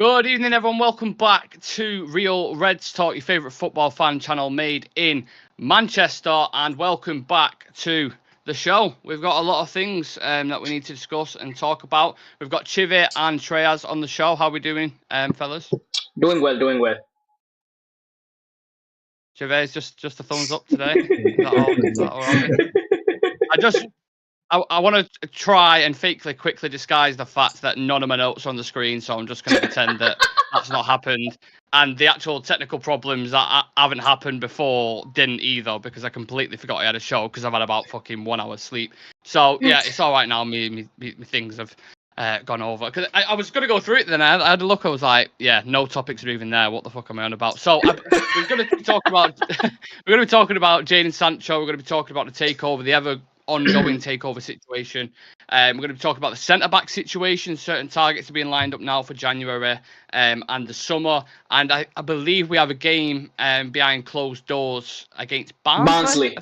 Good evening, everyone. Welcome back to Real Reds Talk, your favourite football fan channel made in Manchester. And welcome back to the show. We've got a lot of things that we need to discuss and talk about. We've got Chive and Treyas on the show. How are we doing, fellas? Doing well. Chive is just a thumbs up today. Is that all right? I want to try and fakely quickly disguise the fact that none of my notes are on the screen, so I'm just going to pretend that that's not happened. And the actual technical problems that haven't happened before didn't either, because I completely forgot I had a show because I've had about fucking 1 hour sleep. So yeah, it's all right now. Me things have gone over. Because I was going to go through it, then I had a look. I was like, yeah, no topics are even there. What the fuck am I on about? So we're going to be talking about we're going to be talking about Jadon Sancho. We're going to be talking about the takeover, the ever ongoing takeover situation. We're going to be talking about the centre-back situation. Certain targets are being lined up now for January and the summer. And I believe we have a game behind closed doors against Barnsley.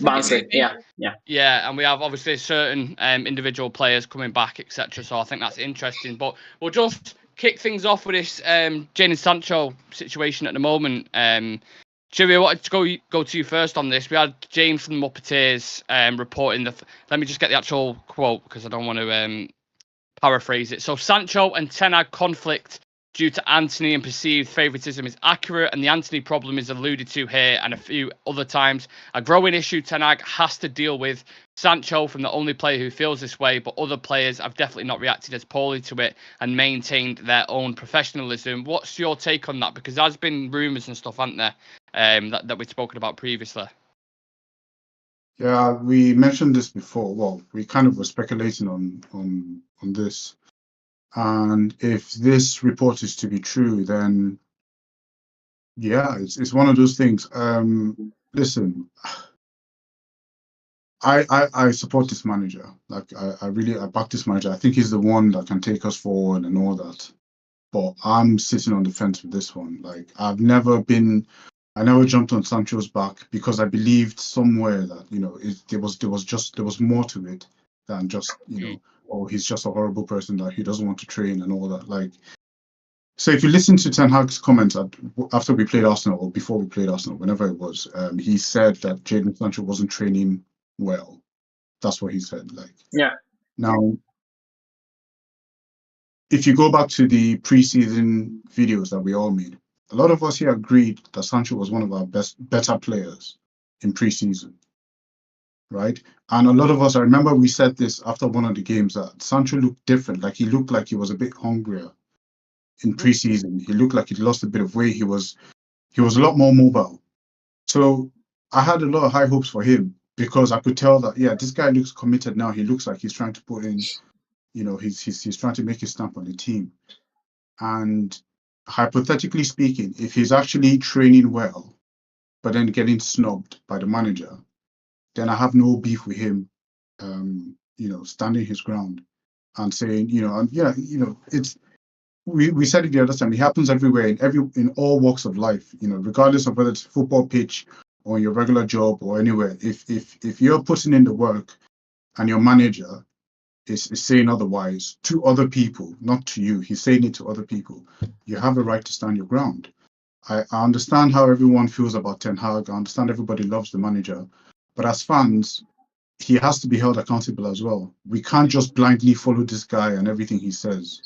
Yeah, and we have obviously certain individual players coming back, etc. So I think that's interesting. But we'll just kick things off with this Jadon Sancho situation at the moment. Cheerio, I wanted to go to you first on this. We had James from the Muppeteers reporting let me just get the actual quote because I don't want to paraphrase it. So Sancho and Ten Hag conflict due to Anthony and perceived favouritism is accurate, and the Anthony problem is alluded to here and a few other times. A growing issue Ten Hag has to deal with. Sancho from the only player who feels this way, but other players have definitely not reacted as poorly to it and maintained their own professionalism. What's your take on that? Because there's been rumours and stuff, haven't there, that we've spoken about previously? Yeah, we mentioned this before. Well, we kind of were speculating on this. And if this report is to be true, then yeah, it's one of those things. Listen, I support this manager. Like I back this manager. I think he's the one that can take us forward and all that. But I'm sitting on the fence with this one. Like I never jumped on Sancho's back because I believed somewhere that there was more to it than just oh, he's just a horrible person that he doesn't want to train and all that. Like, so if you listen to Ten Hag's comments after we played Arsenal or before we played Arsenal, whenever it was, he said that Jadon Sancho wasn't training well. That's what he said. Like, yeah. Now, if you go back to the preseason videos that we all made, a lot of us here agreed that Sancho was one of our better players in preseason, right? And a lot of us, I remember we said this after one of the games, that Sancho looked different. Like he looked like he was a bit hungrier in preseason. He looked like he'd lost a bit of weight. He was a lot more mobile. So I had a lot of high hopes for him because I could tell that, yeah, this guy looks committed now. He looks like he's trying to put in, he's trying to make his stamp on the team. And hypothetically speaking, if he's actually training well, but then getting snubbed by the manager, then I have no beef with him, standing his ground and saying, it's, we said it the other time, it happens everywhere, in all walks of life, regardless of whether it's a football pitch or your regular job or anywhere. If you're putting in the work and your manager is saying otherwise to other people, not to you, he's saying it to other people, you have a right to stand your ground. I understand how everyone feels about Ten Hag. I understand everybody loves the manager. But as fans, he has to be held accountable as well. We can't just blindly follow this guy and everything he says.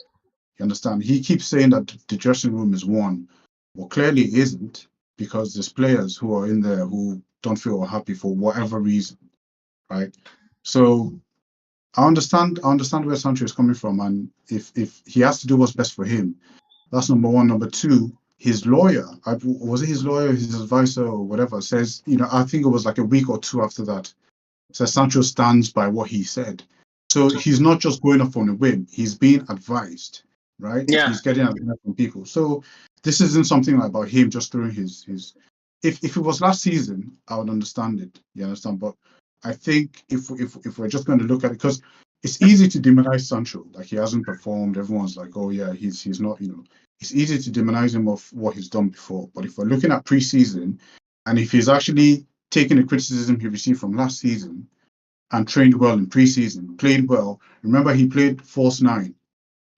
You understand? He keeps saying that the dressing room is one. Well, clearly it isn't, because there's players who are in there who don't feel happy for whatever reason, right? So I understand where Sancho is coming from, and if he has to do what's best for him, that's number one. Number two, his lawyer, was it his lawyer, his advisor, or whatever, says, I think it was like a week or two after that, says Sancho stands by what he said. So he's not just going off on a whim. He's being advised, right? Yeah. He's getting advice from people. So this isn't something about him just throwing his. If it was last season, I would understand it. You understand? But I think if we're just going to look at it, because it's easy to demonize Sancho, like he hasn't performed. Everyone's like, oh yeah, he's not. It's easy to demonize him of what he's done before. But if we're looking at preseason, and if he's actually taking the criticism he received from last season and trained well in preseason, played well. Remember, he played false nine.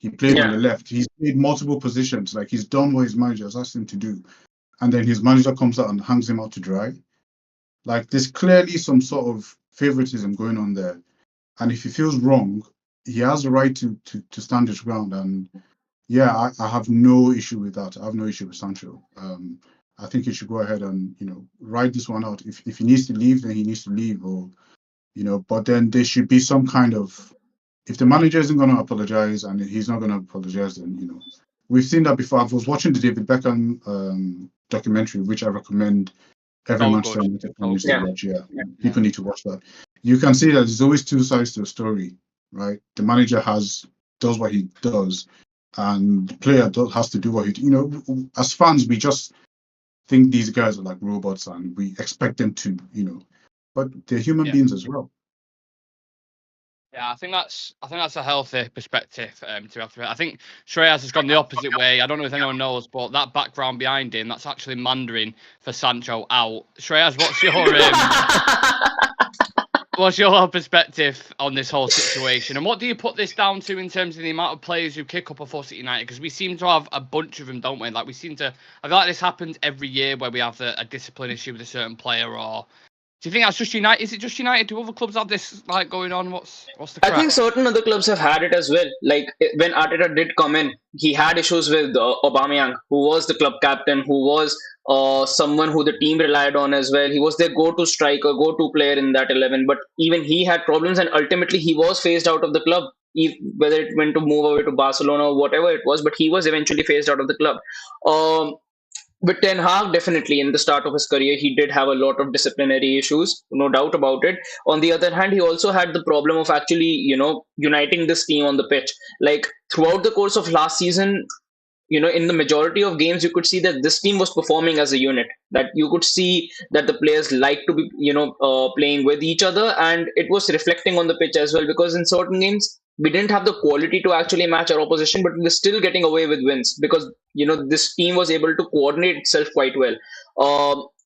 He played on the left. He's played multiple positions. Like, he's done what his manager has asked him to do. And then his manager comes out and hangs him out to dry. Like, there's clearly some sort of favoritism going on there. And if he feels wrong, he has the right to stand his ground. And yeah, I have no issue with that. I have no issue with Sancho. I think he should go ahead and, ride this one out. If he needs to leave, then he needs to leave. Or, but then there should be some kind of, if the manager isn't going to apologize and he's not going to apologize, then, we've seen that before. I was watching the David Beckham documentary, which I recommend every Manchester United fan needs to watch. Yeah, people need to watch that. You can see that there's always two sides to a story, right? The manager does what he does, and the player has to do what he. As fans, we just think these guys are like robots, and we expect them to, but they're human beings as well. Yeah, I think that's a healthy perspective to have to. I think Shreyas has gone the opposite way. I don't know if anyone knows, but that background behind him, that's actually Mandarin for Sancho out. Shreyas, what's your perspective on this whole situation? And what do you put this down to in terms of the amount of players who kick up a fuss at United? Because we seem to have a bunch of them, don't we? Like, I feel like this happens every year where we have a discipline issue with a certain player. Or do you think that's just United? Is it just United? Do other clubs have this going on? What's the crack? I think certain other clubs have had it as well. Like, when Arteta did come in, he had issues with Aubameyang, who was the club captain, who was someone who the team relied on as well. He was their go-to striker, go-to player in that 11. But even he had problems, and ultimately he was phased out of the club, whether it went to move away to Barcelona or whatever it was. But he was eventually phased out of the club. With Ten Hag, definitely in the start of his career, he did have a lot of disciplinary issues, no doubt about it. On the other hand, he also had the problem of actually, uniting this team on the pitch. Like, throughout the course of last season, in the majority of games, you could see that this team was performing as a unit. That you could see that the players like to be, playing with each other, and it was reflecting on the pitch as well. Because in certain games, we didn't have the quality to actually match our opposition, but we were still getting away with wins because this team was able to coordinate itself quite well.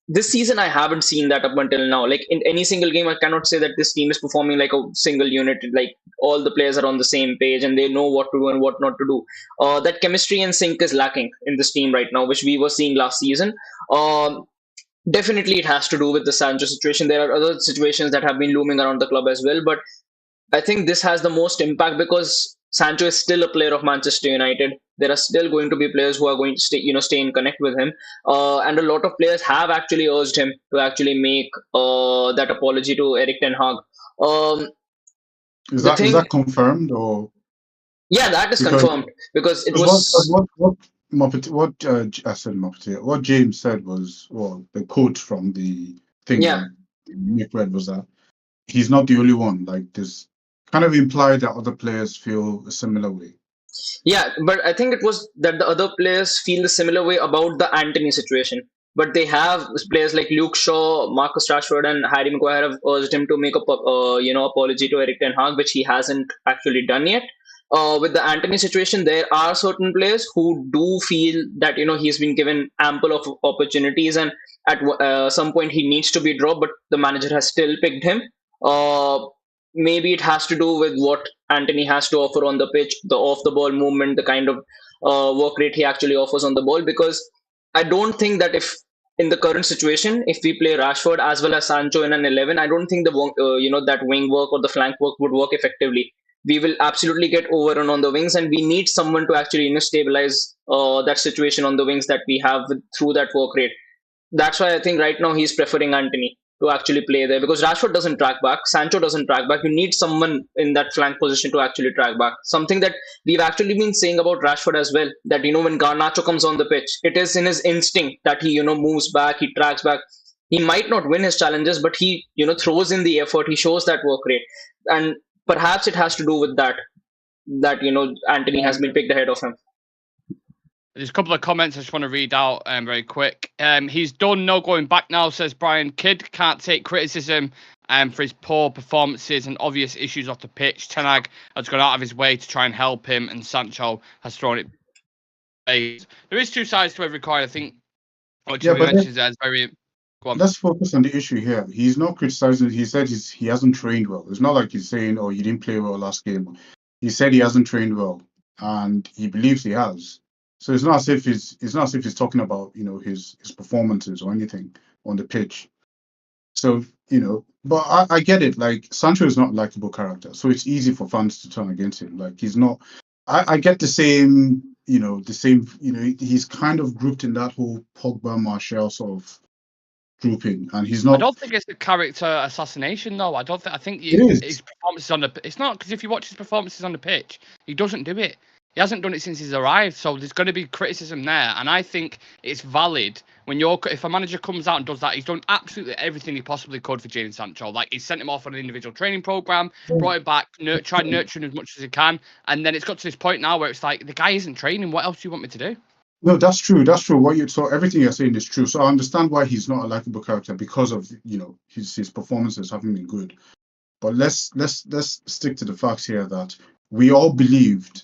This season, I haven't seen that up until now. Like, in any single game, I cannot say that this team is performing like a single unit. Like, all the players are on the same page and they know what to do and what not to do. That chemistry and sync is lacking in this team right now, which we were seeing last season. Definitely, it has to do with the Sancho situation. There are other situations that have been looming around the club as well, but I think this has the most impact because Sancho is still a player of Manchester United. There are still going to be players who are going to stay in connect with him, and a lot of players have actually urged him to actually make that apology to Erik ten Hag. Is that confirmed or? Yeah, that is confirmed because it was. What James said was, the quote from the thing. Yeah. Nick read was that he's not the only one. Like, this kind of implied that other players feel a similar way. Yeah, but I think it was that the other players feel the similar way about the Antony situation. But they have players like Luke Shaw, Marcus Rashford, and Harry Maguire have urged him to make a apology to Erik ten Hag, which he hasn't actually done yet. With the Antony situation, there are certain players who do feel that he's been given ample of opportunities, and at some point he needs to be dropped, but the manager has still picked him. Maybe it has to do with what Antony has to offer on the pitch, the off-the-ball movement, the kind of work rate he actually offers on the ball. Because I don't think that if in the current situation, if we play Rashford as well as Sancho in an 11, I don't think that wing work or the flank work would work effectively. We will absolutely get overrun on the wings, and we need someone to actually stabilize that situation on the wings that we have through that work rate. That's why I think right now he's preferring Antony to actually play there, because Rashford doesn't track back, Sancho doesn't track back. You need someone in that flank position to actually track back. Something that we've actually been saying about Rashford as well, that when Garnacho comes on the pitch, it is in his instinct that he moves back, he tracks back. He might not win his challenges, but he throws in the effort, he shows that work rate, and perhaps it has to do with that Antony has been picked ahead of him. There's a couple of comments I just want to read out very quick. He's done, no going back now, says Brian Kidd. Can't take criticism for his poor performances and obvious issues off the pitch. Ten Hag has gone out of his way to try and help him, and Sancho has thrown it. There is two sides to every coin, I think. What you mentioned there is very... Go on. Let's focus on the issue here. He's not criticizing. He said he hasn't trained well. It's not like he's saying, you didn't play well last game. He said he hasn't trained well. and he believes he has. So it's not as if he's talking about his performances or anything on the pitch. So but I get it. Like Sancho is not a likable character, so it's easy for fans to turn against him. Like he's not. I get the same. He's kind of grouped in that whole Pogba Martial sort of grouping, and he's I not. don't think it's a character assassination, though. I don't think. I think It is. his performances on the. It's not because if you watch his performances on the pitch, he doesn't do it. He hasn't done it since he's arrived. So there's going to be criticism there, and I think it's valid when if a manager comes out and does that. He's done absolutely everything he possibly could for Jadon Sancho. Like he sent him off on an individual training program, brought him back, tried nurturing as much as he can, and then it's got to this point now where it's like the guy isn't training. What else do you want me to do? No, that's true. That's true. So everything you're saying is true. So I understand why he's not a likable character because of his performances haven't been good. But let's stick to the facts here that we all believed,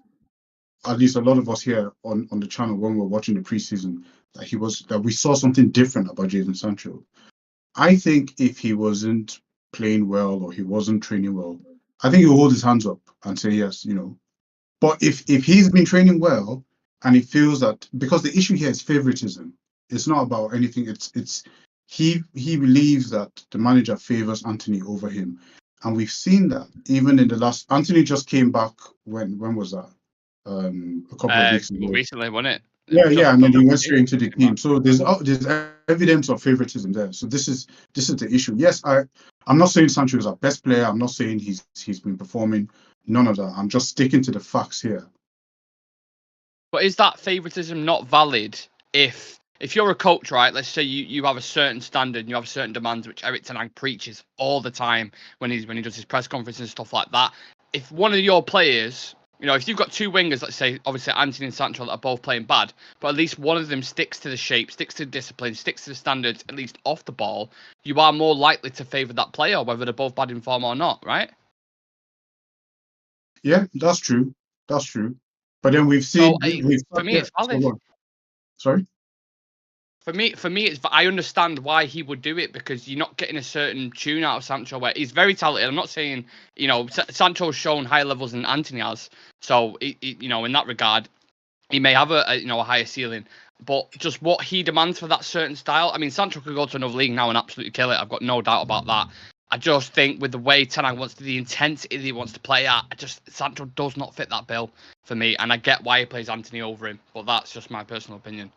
at least a lot of us here on the channel when we were watching the preseason, that we saw something different about Jadon Sancho. I think if he wasn't playing well or he wasn't training well, I think he'll hold his hands up and say yes. But if he's been training well, and he feels that, because the issue here is favoritism. It's not about anything. It's he believes that the manager favors Anthony over him, and we've seen that even in the last. Anthony just came back when was that? A couple of weeks ago. Recently, wasn't it? Yeah, and then he went straight into the team. So there's evidence of favoritism there. So this is the issue. Yes, I'm not saying Sancho is our best player. I'm not saying he's been performing. None of that. I'm just sticking to the facts here. But is that favoritism not valid if you're a coach, right? Let's say you have a certain standard and you have certain demands, which Erik ten Hag preaches all the time when he does his press conferences and stuff like that. If one of your players, if you've got two wingers, let's say obviously Anthony and Sancho that are both playing bad, but at least one of them sticks to the shape, sticks to the discipline, sticks to the standards, at least off the ball, you are more likely to favour that player, whether they're both bad in form or not, right? Yeah, that's true. That's true. But then we've seen. For me, it's valid. Sorry. For me, I understand why he would do it because you're not getting a certain tune out of Sancho. Where he's very talented. I'm not saying Sancho's shown higher levels than Anthony has. So in that regard, he may have a higher ceiling. But just what he demands for that certain style. I mean, Sancho could go to another league now and absolutely kill it. I've got no doubt about that. I just think with the way Ten Hag wants the intensity that he wants to play at, Sancho does not fit that bill for me, and I get why he plays Anthony over him, but that's just my personal opinion.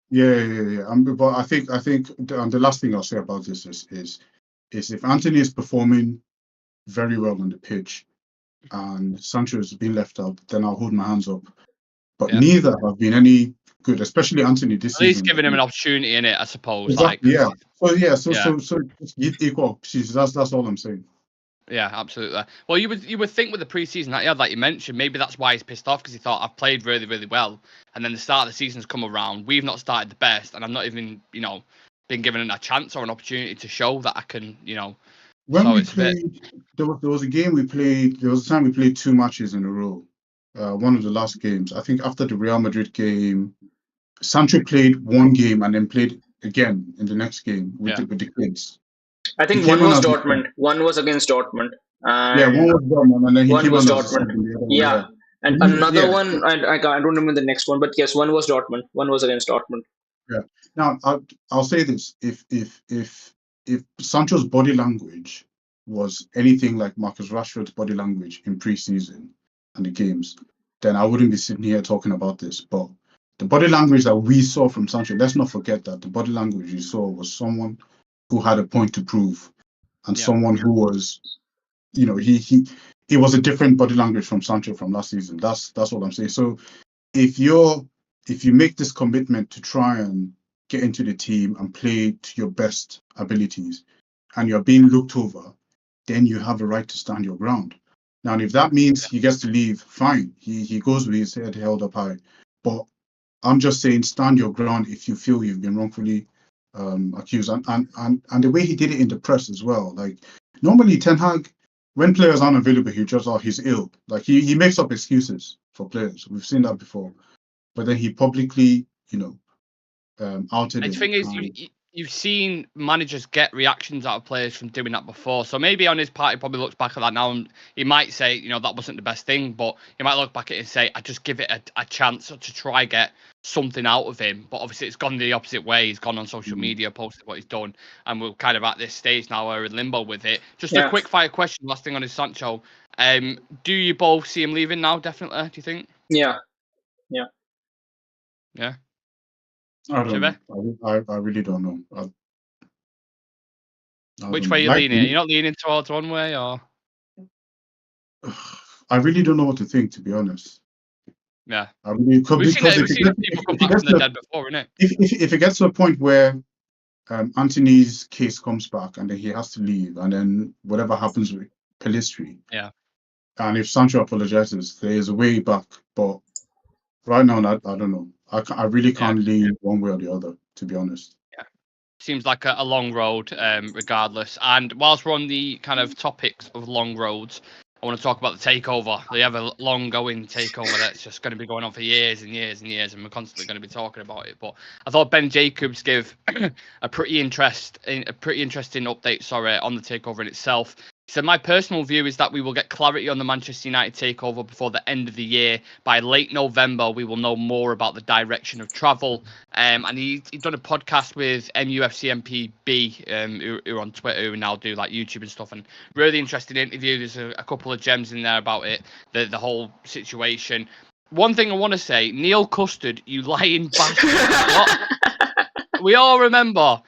Yeah. But I think the last thing I'll say about this is if Anthony is performing very well on the pitch and Sancho has been left out, then I'll hold my hands up. But neither have been any good, especially Anthony this season. At least giving him an opportunity in it, I suppose. Exactly, yeah. So equal. That's all I'm saying. Yeah, absolutely. Well, you would think with the preseason that like you mentioned, maybe that's why he's pissed off because he thought I've played really, really well, and then the start of the season's come around. We've not started the best, and I'm not even been given a chance or an opportunity to show that I can When we played, there was a game we played. There was a time we played 2 matches in a row. One of the last games, I think, after the Real Madrid game, Sancho played 1 game and then played again in the next game with the kids. I think one was Dortmund. One was against Dortmund. One was Dortmund, and then he came was on Dortmund. Yeah, and another one. I don't remember the next one, but yes, one was Dortmund. One was against Dortmund. Yeah. Now I'll say this: if Sancho's body language was anything like Marcus Rashford's body language in pre-season and the games, then I wouldn't be sitting here talking about this. But the body language that we saw from Sancho, let's not forget that the body language we saw was someone who had a point to prove, and someone who was, it was a different body language from Sancho from last season. That's what I'm saying. So if you make this commitment to try and get into the team and play to your best abilities, and you're being looked over, then you have a right to stand your ground. Now, if that means he gets to leave, fine. He goes with his head held up high. But I'm just saying, stand your ground if you feel you've been wrongfully accused. And the way he did it in the press as well. Like, normally Ten Hag, when players aren't available, he just, he's ill. Like, he makes up excuses for players. We've seen that before. But then he publicly, outed the it. thing is, you've seen managers get reactions out of players from doing that before. So maybe on his part, he probably looks back at that now and he might say, you know, that wasn't the best thing, but he might look back at it and say, I just give it a chance to try get something out of him. But obviously it's gone the opposite way. He's gone on social media, posted what he's done, and we're kind of at this stage now where we're in limbo with it. Just a quick fire question, last thing on his Sancho. Do you both see him leaving now, definitely, do you think? Yeah. I don't know. I really don't know. Which way are you leaning? Are you not leaning towards one way, or? I really don't know what to think, to be honest. Yeah. I mean, we've seen people come back from the dead before, innit? If it gets to a point where Anthony's case comes back and then he has to leave, and then whatever happens with Pellistri, and if Sancho apologizes, there is a way back. But right now, I don't know. I really can't lean one way or the other, to be honest. Yeah. Seems like a long road, regardless. And whilst we're on the kind of topics of long roads, I want to talk about the takeover, the ever long-going takeover that's just going to be going on for years and years and years, and we're constantly going to be talking about it. But I thought Ben Jacobs gave a pretty interesting update, on the takeover in itself. He said, my personal view is that we will get clarity on the Manchester United takeover before the end of the year. By late November, we will know more about the direction of travel. And he's done a podcast with MUFC MPB, who are on Twitter, who now do like YouTube and stuff. And really interesting interview. There's a couple of gems in there about it, the whole situation. One thing I want to say, Neil Custard, you lying bastard. We all remember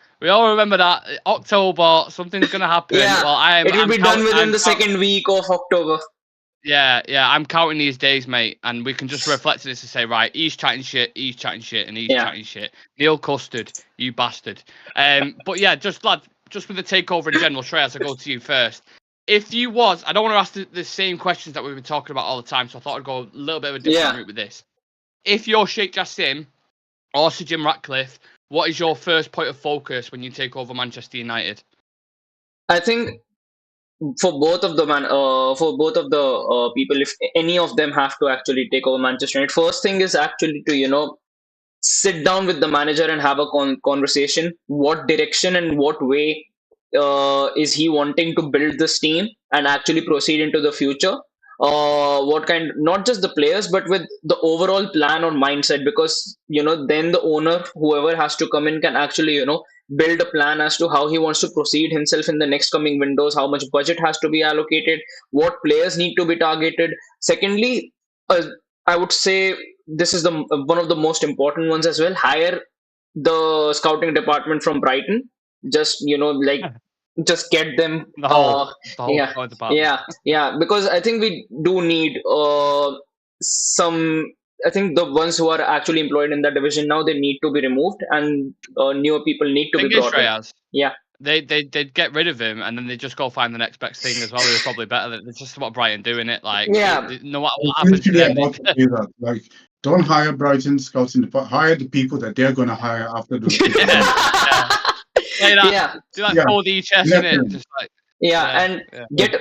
that October, something's going to happen. Yeah, well, it will be done within the second week of October. Yeah, I'm counting these days, mate, and we can just reflect this and say, right, he's chatting shit, and he's chatting shit. Neil Custard, you bastard. But yeah, just with the takeover in general, Shreyas, I'll go to you first. If you was, I don't want to ask the same questions that we've been talking about all the time, so I thought I'd go a little bit of a different route with this. If you're Sheikh Jassim or Sir Jim Ratcliffe, what is your first point of focus when you take over Manchester United? I think for both of the people, if any of them have to actually take over Manchester United, first thing is actually to sit down with the manager and have a conversation. What direction and what way is he wanting to build this team and actually proceed into the future? What kind, not just the players, but with the overall plan or mindset, because then the owner, whoever has to come in, can actually build a plan as to how he wants to proceed himself in the next coming windows, how much budget has to be allocated, what players need to be targeted. Secondly, I would say this is the one of the most important ones as well. Hire the scouting department from Brighton. Just just get them. Because I think we do need some. I think the ones who are actually employed in that division now, they need to be removed, and newer people need to be brought in. Yeah. They'd get rid of him and then they just go find the next best thing as well. They're probably better. It's just what Brighton doing it. Like, no matter what happens to them. Like, don't hire Brighton scouting department. Hire the people that they're going to hire after those people. Do that cold chess in it. Just like. Get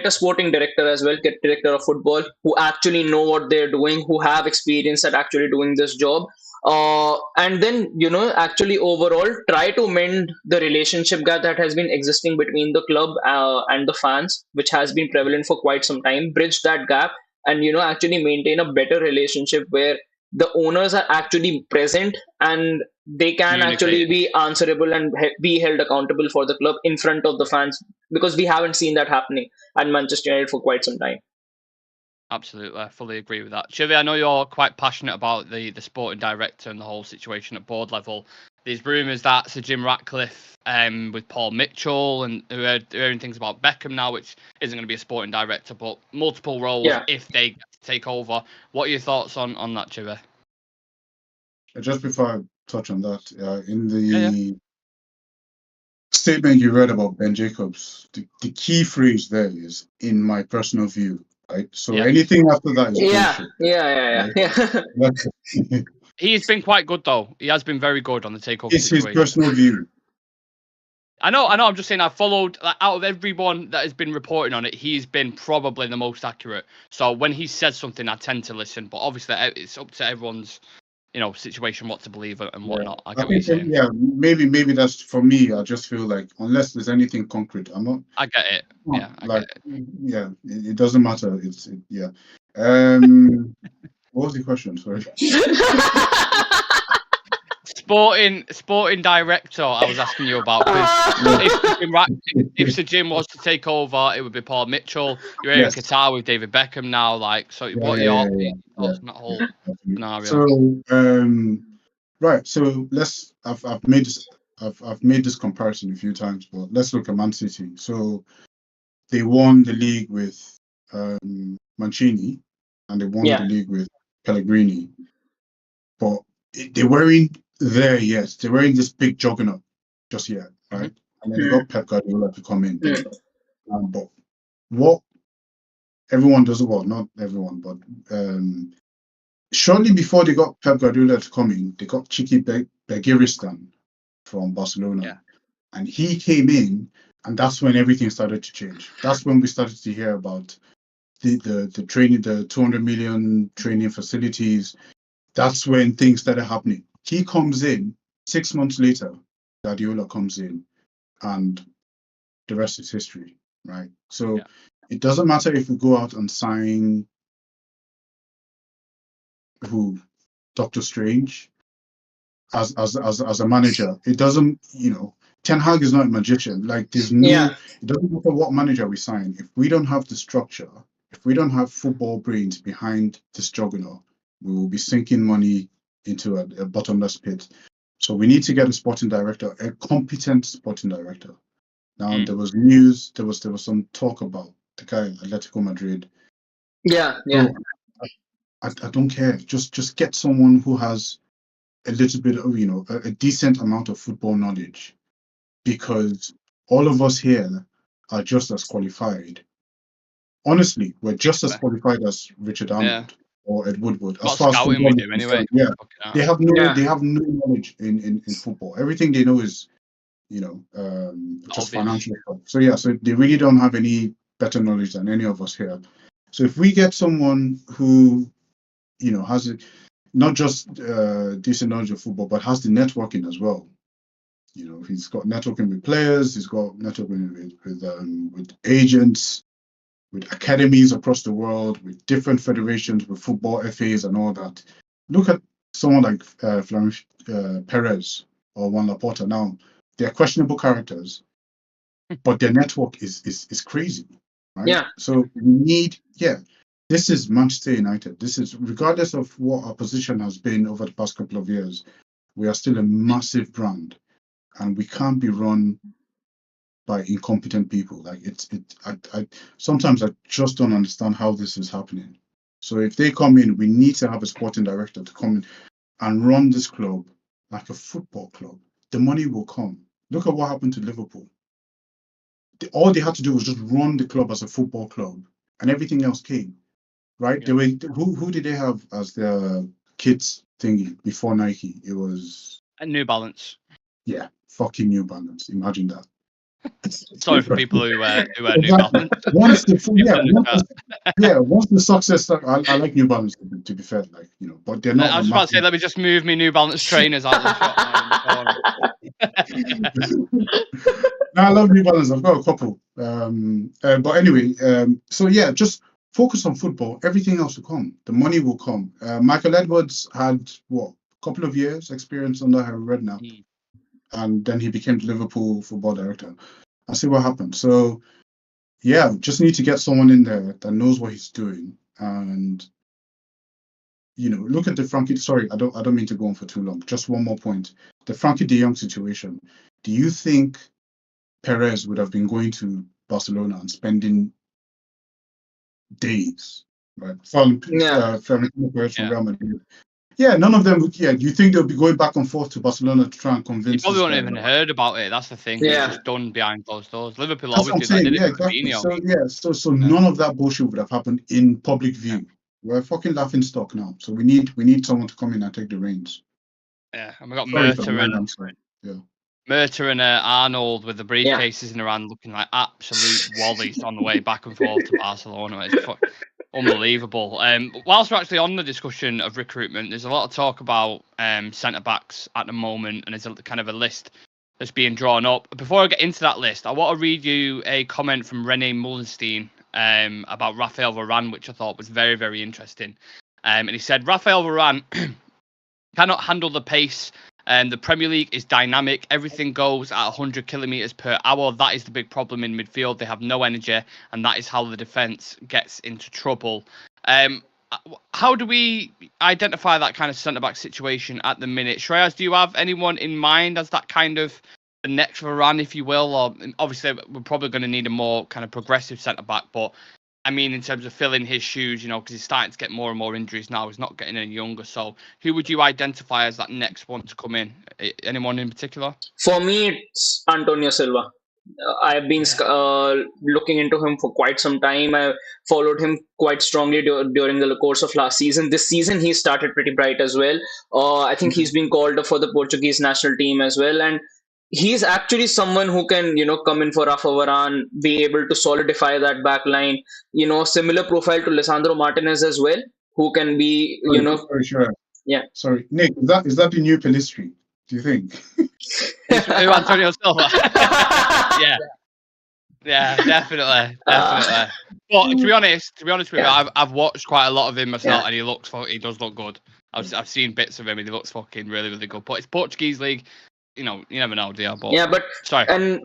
a sporting director as well, get director of football who actually know what they're doing, who have experience at actually doing this job. And then, actually overall try to mend the relationship gap that has been existing between the club and the fans, which has been prevalent for quite some time. Bridge that gap and, actually maintain a better relationship where the owners are actually present and they can actually be answerable and be held accountable for the club in front of the fans, because we haven't seen that happening at Manchester United for quite some time. Absolutely, I fully agree with that. Chivi, I know you're quite passionate about the sporting director and the whole situation at board level. There's rumours that Sir Jim Ratcliffe with Paul Mitchell, and we're hearing things about Beckham now, which isn't going to be a sporting director, but multiple roles if they take over. What are your thoughts on that, Chivi? Just before I touch on that, in the statement you read about Ben Jacobs, the key phrase there is, in my personal view. Right, so anything after that is bullshit. He's been quite good though. He has been very good on the takeover. It's his personal view. I know. I'm just saying. I've followed out of everyone that has been reporting on it. He's been probably the most accurate. So when he says something, I tend to listen. But obviously, it's up to everyone's situation, what to believe and whatnot. I I get what you're think, saying. maybe that's for me. I just feel like unless there's anything concrete, I'm not. I get it. Yeah, I like, get it. yeah, it doesn't matter. Yeah. What was the question? Sorry. Sporting director, I was asking you about. If Sir Jim was to take over, it would be Paul Mitchell. You're here in Qatar with David Beckham now. Like, so what are your thoughts on that whole scenario? So, right. So I've made this comparison a few times, but let's look at Man City. So they won the league with Mancini, and they won the league with Pellegrini, but they weren't there yet. They weren't this big juggernaut just yet, right? And then they got Pep Guardiola to come in. But what everyone does, well, not everyone, but shortly before they got Pep Guardiola to come in, they got Chiki Begiristan from Barcelona. And he came in, and that's when everything started to change. That's when we started to hear about the training, the 200 million training facilities. That's when things started happening. He comes in, 6 months later, Guardiola comes in, and the rest is history, right? So it doesn't matter if we go out and sign Doctor Strange as a manager. It doesn't, Ten Hag is not a magician. Like it doesn't matter what manager we sign. If we don't have the structure, if we don't have football brains behind this juggernaut, we will be sinking money into a bottomless pit. So we need to get a sporting director, a competent sporting director. Now there was news, there was some talk about the guy at Atletico Madrid. Yeah. So I don't care. Just get someone who has a little bit of, a decent amount of football knowledge, because all of us here are just as qualified. Honestly, we're just as qualified as Richard Arnold or Ed Woodward. As far as football is concerned, they have no knowledge in football. Everything they know is, just financial stuff. So they really don't have any better knowledge than any of us here. So if we get someone who, has not just decent knowledge of football, but has the networking as well. He's got networking with players. He's got networking with agents, with academies across the world, with different federations, with football FAs and all that. Look at someone like Perez or Juan Laporta. Now, they're questionable characters, but their network is crazy, right? Yeah. So we need, this is Manchester United. This is, regardless of what our position has been over the past couple of years, we are still a massive brand, and we can't be run by incompetent people. Like I sometimes I just don't understand how this is happening. So if they come in, we need to have a sporting director to come in and run this club like a football club. The money will come. Look at what happened to Liverpool. All they had to do was just run the club as a football club, and everything else came. Right? They were, who did they have as their kids thingy before Nike? It was a New Balance. Yeah, fucking New Balance. Imagine that. Sorry for people who wear New Balance. Once the success, I like New Balance to be fair, but they're not. I was about to say, let me just move me New Balance trainers out of the shop. No, I love New Balance. I've got a couple. But anyway, just focus on football. Everything else will come. The money will come. Michael Edwards had a couple of years experience under Harry Redknapp, and then he became the Liverpool football director. I'll see what happens. So, just need to get someone in there that knows what he's doing, and look at the Frankie. Sorry, I don't mean to go on for too long. Just one more point: the Frankie De Jong situation. Do you think Perez would have been going to Barcelona and spending days, right? From Real Madrid. Yeah, none of them would. Yeah, do you think they'll be going back and forth to Barcelona to try and convince? You probably won't even heard about it. That's the thing. Yeah. It's just done behind closed doors. Liverpool That's always what I'm do that. saying. Exactly. So none of that bullshit would have happened in public view. We're a fucking laughing stock now. So we need someone to come in and take the reins. Yeah, and we got Murta and Arnold with the briefcases in their hand, looking like absolute wallies on the way back and forth to Barcelona. unbelievable. Whilst we're actually on the discussion of recruitment, there's a lot of talk about centre backs at the moment, and there's a kind of a list that's being drawn up. Before I get into that list, I want to read you a comment from Rene Mullenstein about Raphael Varane, which I thought was very, very interesting. And he said, Raphael Varane cannot handle the pace. The Premier League is dynamic. Everything goes at 100 kilometers per hour. That is the big problem in midfield. They have no energy, and that is how the defense gets into trouble. How do we identify that kind of centre-back situation at the minute? Shreyas, do you have anyone in mind as that kind of the next Varane, if you will? Or obviously, we're probably going to need a more kind of progressive centre-back, but I mean, in terms of filling his shoes, because he's starting to get more and more injuries now. He's not getting any younger. So who would you identify as that next one to come in? Anyone in particular? For me, it's Antonio Silva. I've been looking into him for quite some time. I followed him quite strongly during the course of last season. This season, he started pretty bright as well. I think he's been called up for the Portuguese national team as well. And he's actually someone who can, come in for Rafa Varane, be able to solidify that back line. Similar profile to Lisandro Martinez as well, who can be, Sorry, sure. Yeah. Sorry, Nick, is that the new Pelistri? Do you think? Who, Antonio Silva? Yeah, definitely. But to be honest with you, I've watched quite a lot of him myself, and he does look good. I've seen bits of him, and he looks fucking really, really good. But it's Portuguese league, you never know, do you? But sorry, and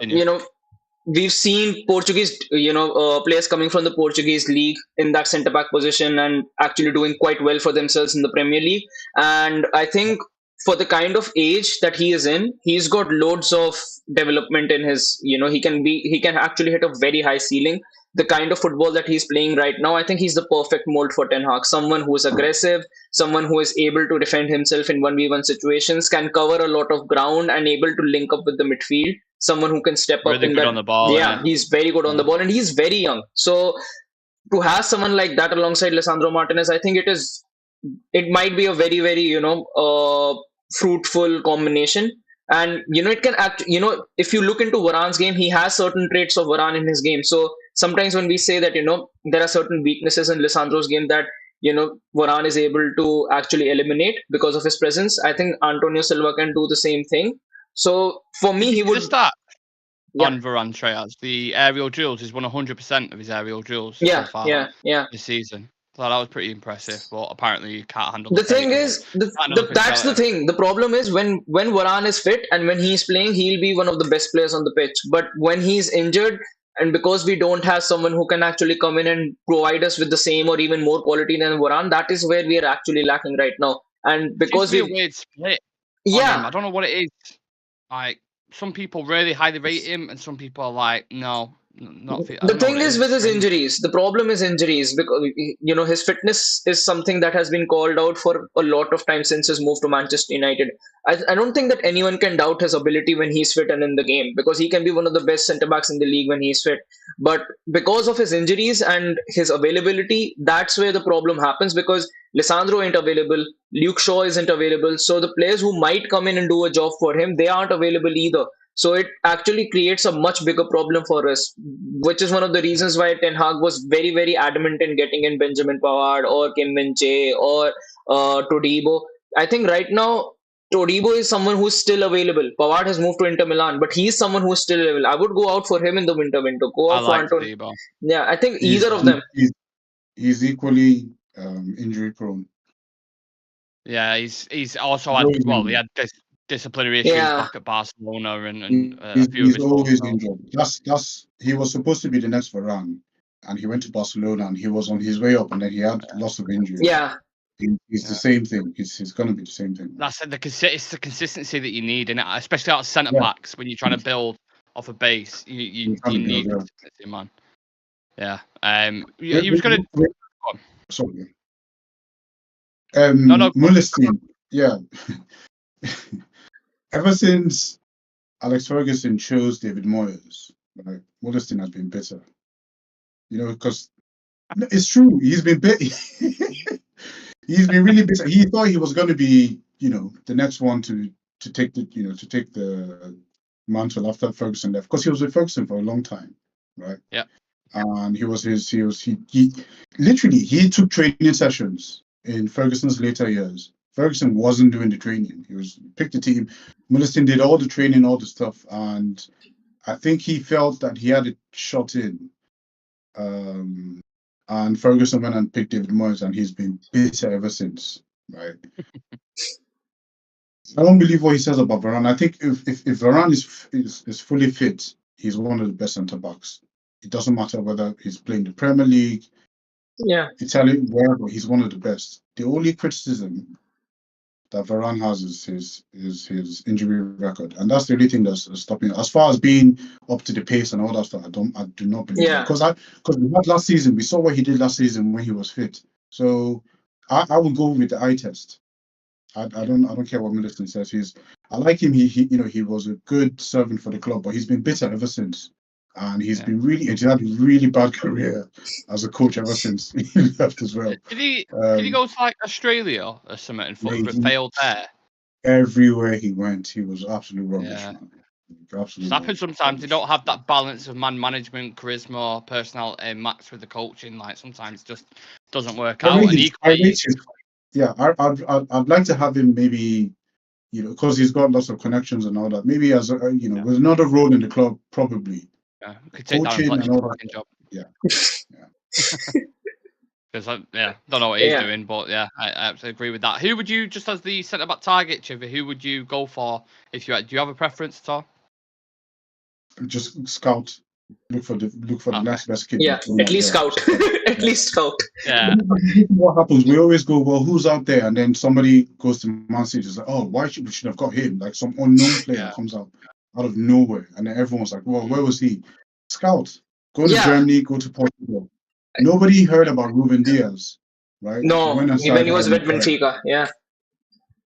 we've seen Portuguese, players coming from the Portuguese league in that centre back position and actually doing quite well for themselves in the Premier League. And I think for the kind of age that he is in, he's got loads of development in his. He can actually hit a very high ceiling. The kind of football that he's playing right now, I think he's the perfect mold for Ten Hag. Someone who is aggressive, someone who is able to defend himself in 1v1 situations, can cover a lot of ground and able to link up with the midfield. Someone who can step really up in good that. On the ball, yeah, he's very good on the ball, and he's very young. So to have someone like that alongside Lisandro Martinez, I think it might be a very, very fruitful combination. And it can act. If you look into Varane's game, he has certain traits of Varane in his game. So sometimes when we say that there are certain weaknesses in Lisandro's game that Varane is able to actually eliminate because of his presence, I think Antonio Silva can do the same thing. So for me, he would start on Varane. Shreyas, the aerial duels is 100% of his aerial duels so far this season. So that was pretty impressive, but apparently you can't handle the thing is that's the thing. The problem is when Varane is fit and when he's playing, he'll be one of the best players on the pitch. But when he's injured, and because we don't have someone who can actually come in and provide us with the same or even more quality than Varane, that is where we are actually lacking right now. And because a weird split. I don't know what it is. Like, some people really highly rate him, and some people are like, no, not fit. The thing is with his injuries, the problem is injuries, because his fitness is something that has been called out for a lot of time since his move to Manchester United. I don't think that anyone can doubt his ability when he's fit and in the game, because he can be one of the best centre backs in the league when he's fit. But because of his injuries and his availability, that's where the problem happens, because Lisandro ain't available, Luke Shaw isn't available, so the players who might come in and do a job for him, they aren't available either. So it actually creates a much bigger problem for us, which is one of the reasons why Ten Hag was very, very adamant in getting in Benjamin Pavard or Kim Min-jae or Todibo. I think right now, Todibo is someone who's still available. Pavard has moved to Inter Milan, but he's someone who's still available. I would go out for him in the winter. Go out for Antonio. Yeah, I think either of them. He's equally injury prone. Yeah, he's also had he had disciplinary issues back at Barcelona and a few he's of his always injured. He was supposed to be the next Varane, and he went to Barcelona and he was on his way up, and then he had lots of injuries. Yeah. It's the same thing. It's going to be the same thing. That's it's the consistency that you need, and especially out of centre backs when you're trying to build off a base, you need consistency, man. Yeah. He was going to. Sorry. Mullenstein. Yeah. Ever since Alex Ferguson chose David Moyes, right, Mullenstein has been bitter. Because it's true. He's been bitter. He's been really bitter. He thought he was going to be, the next one to take the mantle after Ferguson left, because he was with Ferguson for a long time, right? Yeah. and he literally he took training sessions in Ferguson's later years. Ferguson wasn't doing the training. He was picked the team. Millicent did all the training, all the stuff, and I think he felt that he had it shot in. And Ferguson went and picked David Moyes, and he's been bitter ever since. Right. I don't believe what he says about Varane. I think if Varane is fully fit, he's one of the best centre backs. It doesn't matter whether he's playing the Premier League, Italian, wherever. He's one of the best. The only criticism that Varane has is his injury record, and that's the only thing that's stopping. As far as being up to the pace and all that stuff, I do not believe it. Because last season we saw what he did last season when he was fit. So I will go with the eye test. I don't care what Millicent says. I like him. He was a good servant for the club, but he's been bitter ever since, and he's had a really bad career as a coach ever since he left as well. Did he go to like Australia or something and failed there? Everywhere he went, he was absolute rubbish. Yeah. Absolutely. It happens sometimes. They don't have that balance of man management, charisma, personality, matched with the coaching. Like sometimes it just doesn't work out. Yeah, I'd like to have him maybe, because he's got lots of connections and all that. Maybe as with another role in the club, probably. Yeah, could take coaching down and all that. job. Yeah. Because don't know what he's doing, but I absolutely agree with that. Who would you, just as the centre back target, Chivy, who would you go for if you had? Do you have a preference at all? Just scout. Look for the next best kid. Yeah, at least scout. At least scout. Yeah. What happens? We always go, well, who's out there? And then somebody goes to Man City. It's like, oh, we should have got him. Like some unknown player comes out of nowhere, and then everyone's like, well, where was he? Scout. Go to Germany. Go to Portugal. Nobody heard about Ruben Diaz, right? No, when he was with Benfica. Yeah.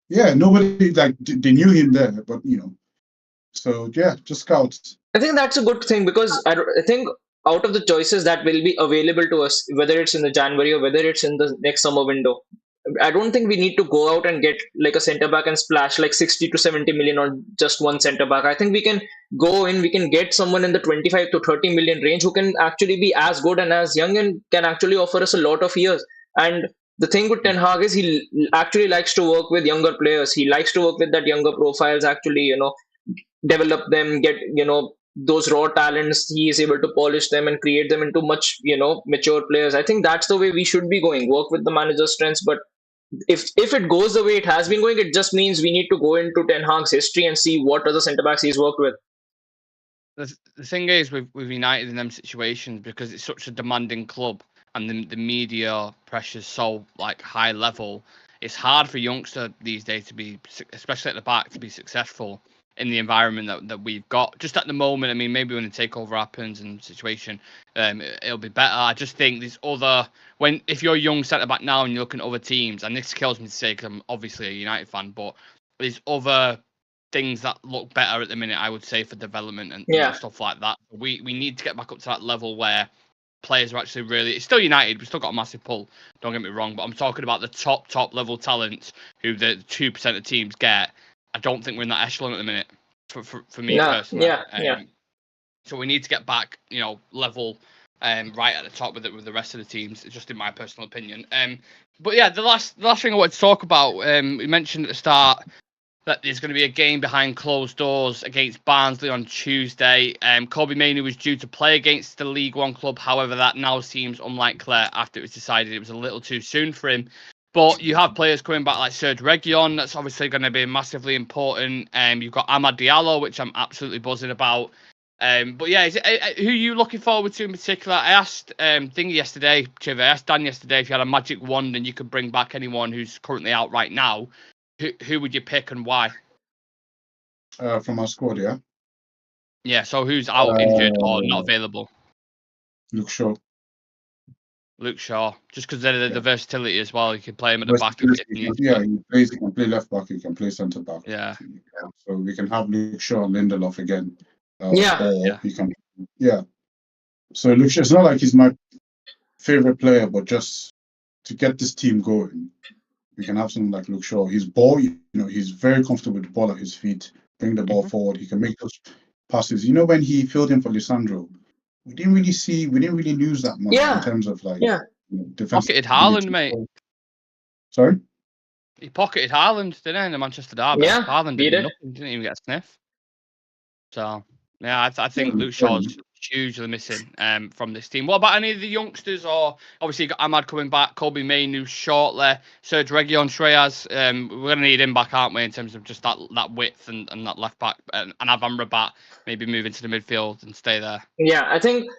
Yeah, nobody they knew him there, but So just scouts. I think that's a good thing because I think out of the choices that will be available to us, whether it's in the January or whether it's in the next summer window, I don't think we need to go out and get like a centre back and splash like 60 to 70 million on just one centre back. I think we can go in, we can get someone in the 25 to 30 million range who can actually be as good and as young and can actually offer us a lot of years. And the thing with Ten Hag is he actually likes to work with younger players. He likes to work with that younger profiles, actually, develop them, get, those raw talents. He is able to polish them and create them into much, mature players. I think that's the way we should be going, work with the manager's strengths. But if it goes the way it has been going, it just means we need to go into Ten Hag's history and see what other centre-backs he's worked with. The thing is with United in them situations, because it's such a demanding club and the media pressure's so high level, it's hard for youngsters these days to be, especially at the back, to be successful in the environment that we've got. Just at the moment, I mean, maybe when the takeover happens and situation, it'll be better. I just think there's if you're a young centre-back now and you're looking at other teams, and this kills me to say because I'm obviously a United fan, but there's other things that look better at the minute, I would say, for development and stuff like that. We need to get back up to that level where players are actually really... It's still United, we've still got a massive pull, don't get me wrong, but I'm talking about the top level talents who the 2% of teams get. I don't think we're in that echelon at the minute, for me personally. Yeah. So we need to get back, level, right at the top with the rest of the teams. Just in my personal opinion. But yeah, the last thing I wanted to talk about. We mentioned at the start that there's going to be a game behind closed doors against Barnsley on Tuesday. Kobbie Mainoo was due to play against the League One club. However, that now seems unlikely after it was decided it was a little too soon for him. But you have players coming back like Serge Reguilon. That's obviously going to be massively important. You've got Amad Diallo, which I'm absolutely buzzing about. But yeah, who are you looking forward to in particular? I asked Chiv, I asked Dan yesterday if you had a magic wand and you could bring back anyone who's currently out right now. Who would you pick and why? From our squad, yeah? Yeah, so who's out, injured, or not available? Luke Shaw. Just because they're the versatility as well. You can play him at the back. He can play left back, he can play centre back. Yeah. So we can have Luke Shaw and Lindelof again. So Luke Shaw, it's not like he's my favourite player, but just to get this team going, we can have someone like Luke Shaw. His ball, he's very comfortable with the ball at his feet, bring the ball forward. He can make those passes. When he filled in for Lisandro, we didn't really lose that much in terms of like defensive. Pocketed Haaland, mate. Sorry? He pocketed Haaland, didn't he, in the Manchester derby? Yeah, Haaland he did did. nothing, didn't even get a sniff. So, yeah, I think Luke Shaw's hugely missing from this team. What about any of the youngsters? Or obviously you got Ahmad coming back, Kobe Mainoo shortly, Serge Reguilon, Shreyas. We're going to need him back, aren't we, in terms of just that width and that left back, and Avan Rabat maybe move into the midfield and stay there. Yeah, I think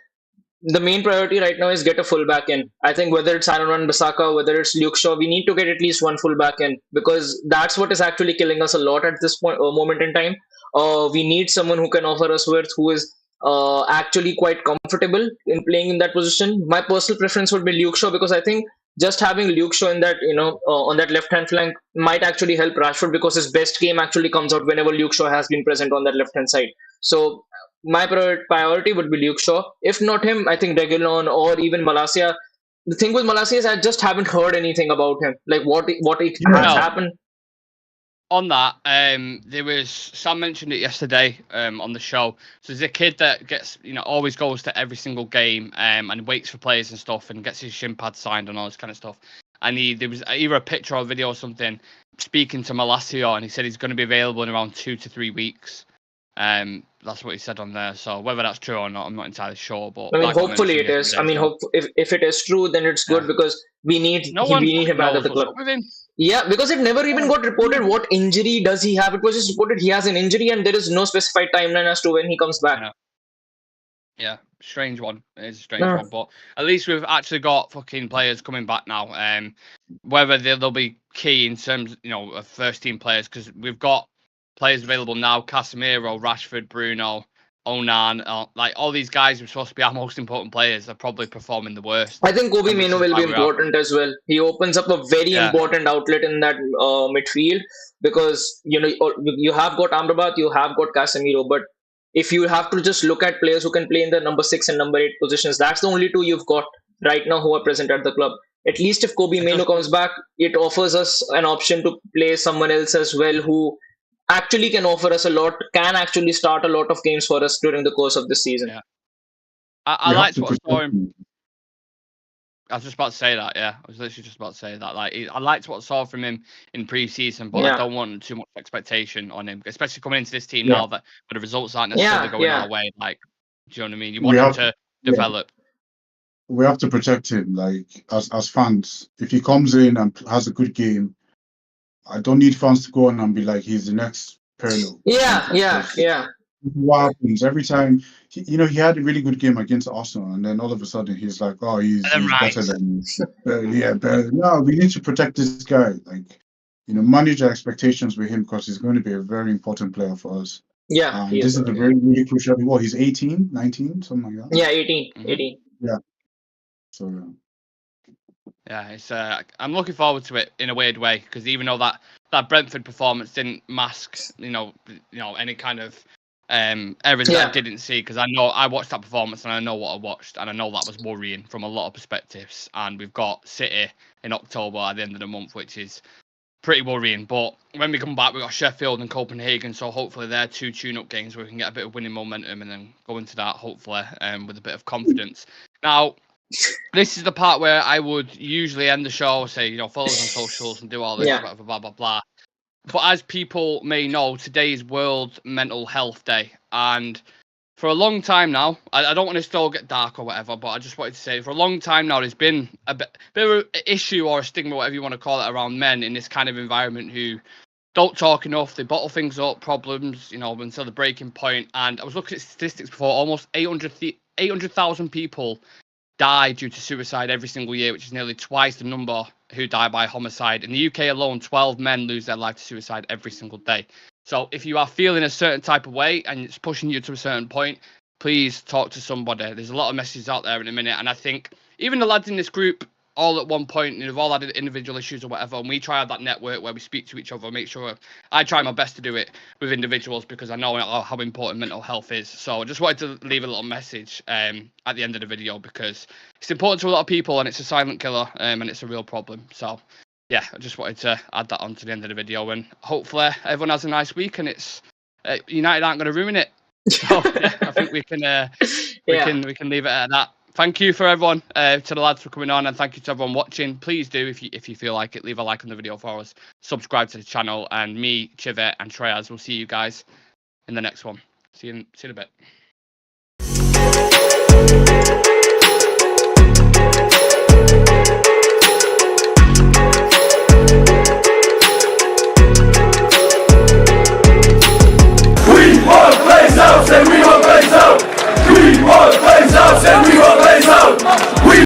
the main priority right now is get a fullback in. I think whether it's Aaron Wan-Bissaka, whether it's Luke Shaw, we need to get at least one fullback in, because that's what is actually killing us a lot at this moment in time. We need someone who can offer us width, who is actually quite comfortable in playing in that position. My personal preference would be Luke Shaw, because I think just having Luke Shaw in that, on that left hand flank might actually help Rashford, because his best game actually comes out whenever Luke Shaw has been present on that left hand side. So my priority would be Luke Shaw. If not him, I think Reguilon or even Malacia. The thing with Malacia is I just haven't heard anything about him. Like what has happened. On that, there was Sam mentioned it yesterday on the show. So there's a kid that gets, always goes to every single game and waits for players and stuff and gets his shin pad signed and all this kind of stuff. And there was either a picture or a video or something speaking to Malacia, and he said he's going to be available in around 2 to 3 weeks. That's what he said on there. So whether that's true or not, I'm not entirely sure. But I mean, hopefully it is. I mean, if it is true, then it's good, because we need him back at the club. Yeah, because it never even got reported what injury does he have. It was just reported he has an injury, and there is no specified timeline as to when he comes back. Yeah, strange one. It is a strange one, but at least we've actually got fucking players coming back now. Whether they'll be key in terms, of first team players, because we've got players available now: Casemiro, Rashford, Bruno, Onan. Like all these guys who are supposed to be our most important players are probably performing the worst. I think Kobe Mainoo will be important as well. He opens up a very important outlet in that midfield, because you have got Amrabat, you have got Casemiro, but if you have to just look at players who can play in the number 6 and number 8 positions, that's the only two you've got right now who are present at the club. At least if Kobe Mainoo comes back, it offers us an option to play someone else as well who actually can offer us a lot, can actually start a lot of games for us during the course of this season. Yeah. I liked what I saw him. I was just about to say that, yeah. I was literally just about to say that. Like, I liked what I saw from him in pre-season, but I don't want too much expectation on him, especially coming into this team now that the results aren't necessarily going our way. Like, do you know what I mean? You want him to develop. We have to protect him, like, as fans. If he comes in and has a good game, I don't need fans to go on and be like, he's the next Pirlo. Yeah. What happens every time? He had a really good game against Arsenal, and then all of a sudden he's like, "Oh, he's better than me." But no, we need to protect this guy. Like, manage our expectations with him, because he's going to be a very important player for us. Yeah, this is a very, really crucial. Well, he's 18, 19, something like that. Yeah, 18. Mm-hmm. 18. Yeah. So. Yeah, it's. I'm looking forward to it in a weird way, because even though that Brentford performance didn't mask, any kind of errors that I didn't see, because I watched that performance and I know what I watched, and I know that was worrying from a lot of perspectives. And we've got City in October at the end of the month, which is pretty worrying. But when we come back, we've got Sheffield and Copenhagen, so hopefully they're 2 tune-up games where we can get a bit of winning momentum and then go into that hopefully with a bit of confidence. Now, this is the part where I would usually end the show, say, follow us on socials and do all this, whatever, blah, blah, blah. But as people may know, today is World Mental Health Day. And for a long time now, I don't want to still get dark or whatever, but I just wanted to say, for a long time now, there's been a bit of an issue or a stigma, whatever you want to call it, around men in this kind of environment who don't talk enough. They bottle things up, problems, until the breaking point. And I was looking at statistics before, almost 800,000 people die due to suicide every single year, which is nearly twice the number who die by homicide. In the UK alone, 12 men lose their life to suicide every single day. So if you are feeling a certain type of way and it's pushing you to a certain point, please talk to somebody. There's a lot of messages out there in a minute, and I think even the lads in this group, all at one point, have all had individual issues or whatever, and we try to have that network where we speak to each other, make sure I try my best to do it with individuals, because I know how important mental health is. So I just wanted to leave a little message at the end of the video, because it's important to a lot of people, and it's a silent killer, and it's a real problem. So yeah, I just wanted to add that on to the end of the video, and hopefully everyone has a nice week, and it's United aren't going to ruin it. So yeah, I think we can we can leave it at that. Thank you for everyone, to the lads for coming on, and thank you to everyone watching. Please do, if you feel like it, leave a like on the video for us, subscribe to the channel, and me, Chivet, and Treyas will see you guys in the next one. See you in a bit.